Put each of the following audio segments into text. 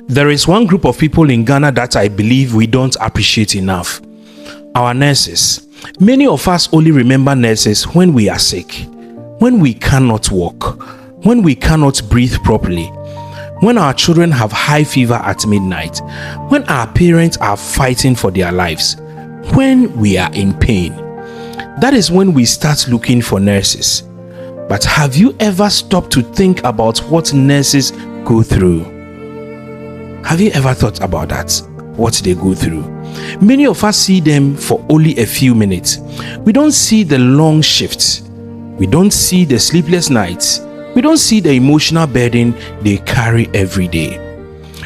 There is one group of people in Ghana that I believe we don't appreciate enough. Our nurses. Many of us only remember nurses when we are sick, when we cannot walk, when we cannot breathe properly, when our children have high fever at midnight, when our parents are fighting for their lives, when we are in pain. That is when we start looking for nurses. But have you ever stopped to think about what nurses go through? Have you ever thought about that? What they go through? Many of us see them for only a few minutes. We don't see the long shifts. We don't see the sleepless nights. We don't see the emotional burden they carry every day.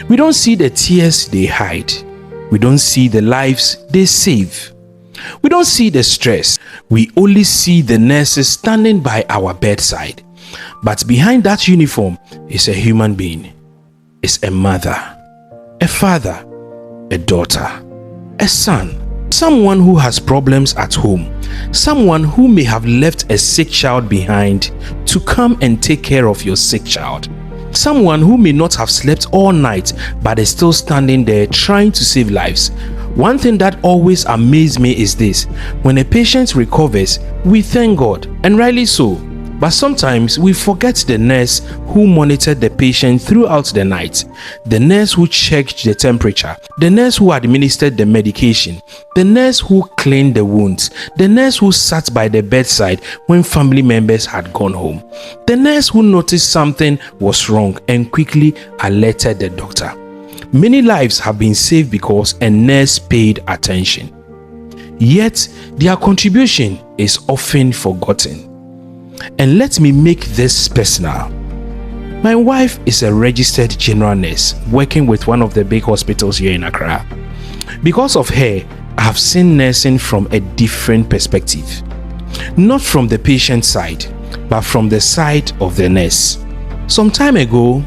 We don't see the tears they hide. We don't see the lives they save. We don't see the stress. We only see the nurses standing by our bedside. But behind that uniform is a human being. It's a mother, a father, a daughter, a son, someone who has problems at home, someone who may have left a sick child behind to come and take care of your sick child, someone who may not have slept all night but is still standing there trying to save lives. One thing that always amazes me is this: when a patient recovers, we thank God, and rightly so. But sometimes we forget the nurse who monitored the patient throughout the night, the nurse who checked the temperature, the nurse who administered the medication, the nurse who cleaned the wounds, the nurse who sat by the bedside when family members had gone home, the nurse who noticed something was wrong and quickly alerted the doctor. Many lives have been saved because a nurse paid attention. Yet their contribution is often forgotten. And let me make this personal. My wife is a registered general nurse working with one of the big hospitals here in Accra. Because of her, I have seen nursing from a different perspective. Not from the patient side, but from the side of the nurse. Some time ago,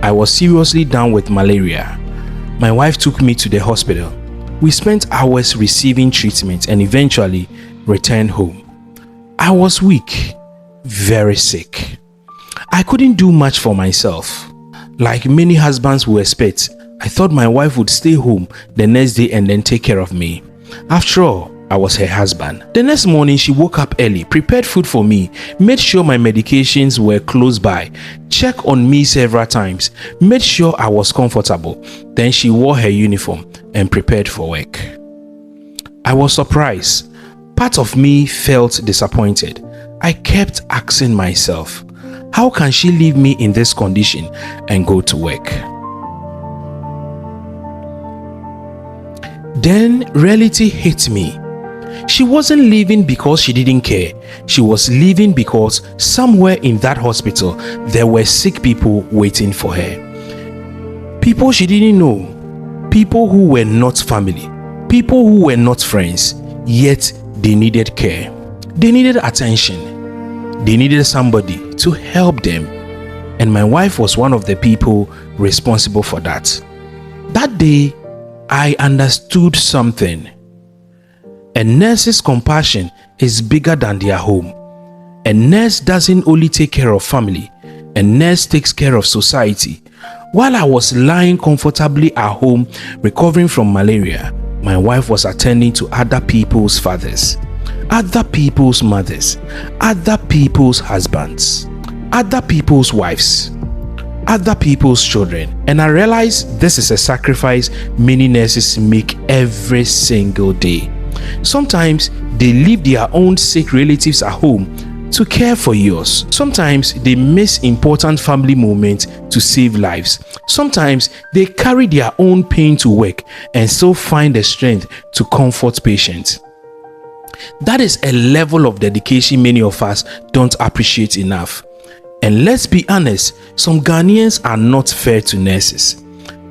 I was seriously down with malaria. My wife took me to the hospital. We spent hours receiving treatment and eventually returned home. I was weak, very sick. I couldn't do much for myself. Like many husbands will expect, I thought my wife would stay home the next day and then take care of me. After all, I was her husband. The next morning, she woke up early, prepared food for me, made sure my medications were close by, checked on me several times, made sure I was comfortable. Then she wore her uniform and prepared for work. I was surprised. Part of me felt disappointed. I kept asking myself, how can she leave me in this condition and go to work? Then reality hit me. She wasn't leaving because she didn't care. She was leaving because somewhere in that hospital there were sick people waiting for her. People she didn't know. People who were not family. People who were not friends. Yet they needed care. They needed attention. They needed somebody to help them. And my wife was one of the people responsible for that. That day, I understood something. A nurse's compassion is bigger than their home. A nurse doesn't only take care of family. A nurse takes care of society. While I was lying comfortably at home recovering from malaria, my wife was attending to other people's fathers, other people's mothers, other people's husbands, other people's wives, other people's children. And I realized this is a sacrifice many nurses make every single day. Sometimes they leave their own sick relatives at home to care for yours. Sometimes they miss important family moments to save lives. Sometimes they carry their own pain to work and still find the strength to comfort patients. That is a level of dedication many of us don't appreciate enough. And let's be honest, some Ghanaians are not fair to nurses.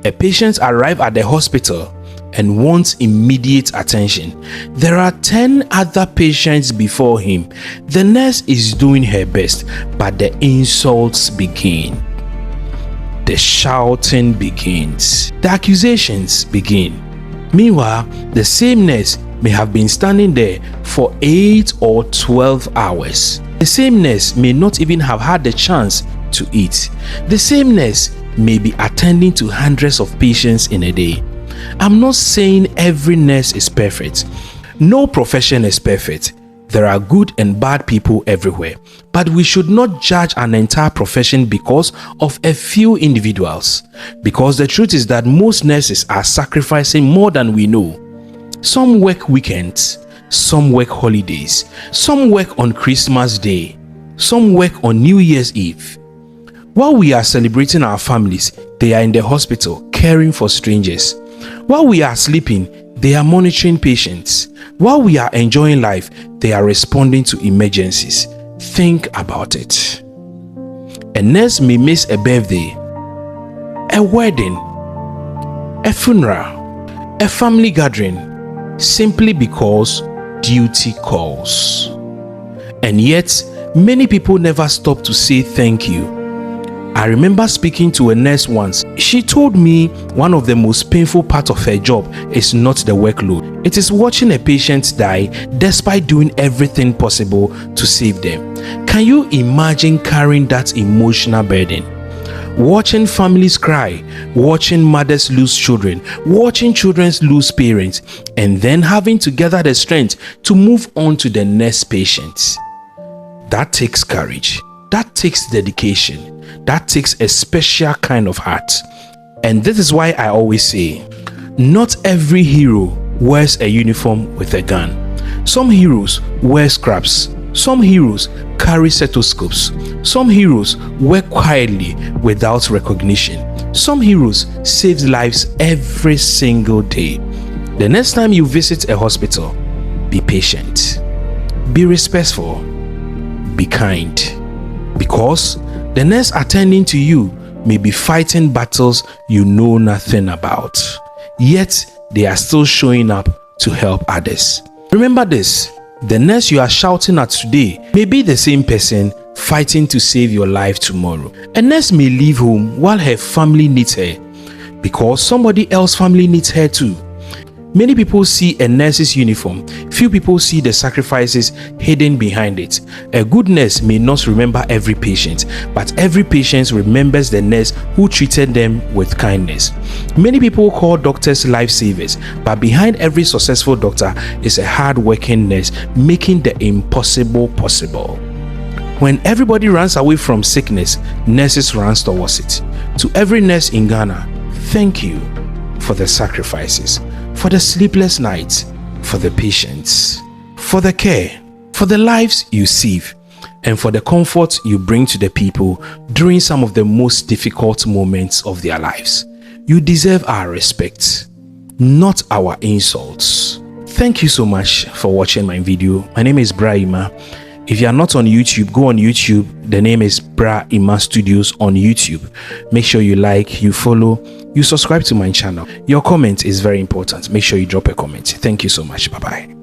A patient arrives at the hospital and wants immediate attention. There are 10 other patients before him. The nurse is doing her best, but the insults begin. The shouting begins. The accusations begin. Meanwhile, the same nurse may have been standing there for 8 or 12 hours. The same nurse may not even have had the chance to eat. The same nurse may be attending to hundreds of patients in a day. I'm not saying every nurse is perfect. No profession is perfect. There are good and bad people everywhere, but we should not judge an entire profession because of a few individuals. Because the truth is that most nurses are sacrificing more than we know. Some work weekends, some work holidays, some work on Christmas Day, some work on New Year's Eve. While we are celebrating our families, they are in the hospital caring for strangers. While we are sleeping, they are monitoring patients. While we are enjoying life, they are responding to emergencies. Think about it. A nurse may miss a birthday, a wedding, a funeral, a family gathering, simply because duty calls. And yet, many people never stop to say thank you. I remember speaking to a nurse once. She told me one of the most painful parts of her job is not the workload. It is watching a patient die despite doing everything possible to save them. Can you imagine carrying that emotional burden? Watching families cry, watching mothers lose children, watching children lose parents, and then having to gather the strength to move on to the next patient. That takes courage. That takes dedication. That takes a special kind of heart. And this is why I always say, not every hero wears a uniform with a gun. Some heroes wear scraps. Some heroes carry stethoscopes. Some heroes work quietly without recognition. Some heroes save lives every single day. The next time you visit a hospital, be patient, be respectful, be kind, because the nurse attending to you may be fighting battles you know nothing about, yet they are still showing up to help others. Remember this, the nurse you are shouting at today may be the same person fighting to save your life tomorrow. A nurse may leave home while her family needs her because somebody else's family needs her too. Many people see a nurse's uniform. Few people see the sacrifices hidden behind it. A good nurse may not remember every patient, but every patient remembers the nurse who treated them with kindness. Many people call doctors lifesavers, but behind every successful doctor is a hard-working nurse making the impossible possible. When everybody runs away from sickness, nurses run towards it. To every nurse in Ghana, thank you for the sacrifices, for the sleepless nights, for the patience, for the care, for the lives you save, and for the comfort you bring to the people during some of the most difficult moments of their lives. You deserve our respect, not our insults. Thank you so much for watching my video. My name is Bra Ima. If you are not on YouTube, go on YouTube. The name is Bra Ima Studios on YouTube. Make sure you like, you follow, you subscribe to my channel. Your comment is very important. Make sure you drop a comment. Thank you so much. Bye-bye.